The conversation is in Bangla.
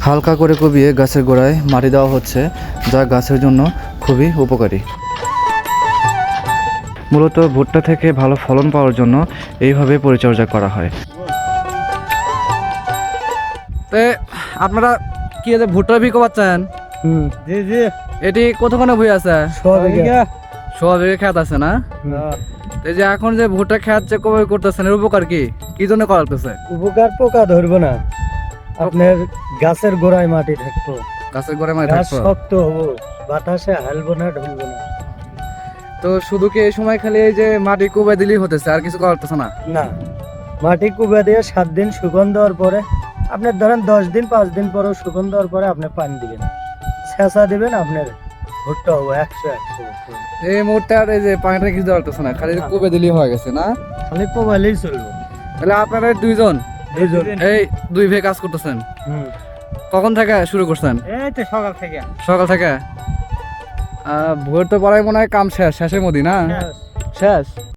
হালকা করে কুবিয়ে গাছের গোড়ায় মাটি দেওয়া হচ্ছে, যা গাছের জন্য খুবই উপকারী। মূলত ভুট্টা থেকে ভালো ফলন পাওয়ার জন্য এইভাবে পরিচর্যা করা হয়। তো আপনারা কি ভুট্টা বিকো পাচ্ছেন? জি জি, এটি কতখানি বই আছে? 100 বিঘা। 100 বিঘা খেত আছে না? এই যে এখন যে ভুট্টা খেত যে কবে করতেছেন, এর উপকার কি কি জন্য করতেছে? উপকার পোকা ধরবো না, আপনার গাছের গোড়ায় মাটি থাকবো, গাছের গোড়ায় মাটি গাছ থাকবে। শক্ত হবো, বাতাসে হালবো না, ঢুলবো না। তো শুধু কি এই সময় খালি এই যে মাটি কুবাই দিলেই হতেছে, আর কিছু করতেছে না? না, মাটি কুবে দিয়ে 7 দিন শুকন দেওয়ার পরে, আপনার ধরেন 10 দিন 5 দিন পরেও শুকন দেওয়ার পরে আপনি পানি দিবেন, ছেঁচা দিবেন, আপনার ভুট্টা হবো 100 এই মুহূর্তে আর এই যে পানিটা কিছু দেওয়া হতেছে না, খালি কুবে দিলেই হয়ে গেছে না? খালি পোবাইলেই চলবো। তাহলে আপনারা দুইজন এই 2 ভাই কাজ করতেছেন, কখন থেকে শুরু করছেন? এই তো সকাল থেকে। সকাল থেকে। ভোর তো পড়াই মনে হয় কাম শেষ, শেষের মধ্যে না? শেষ।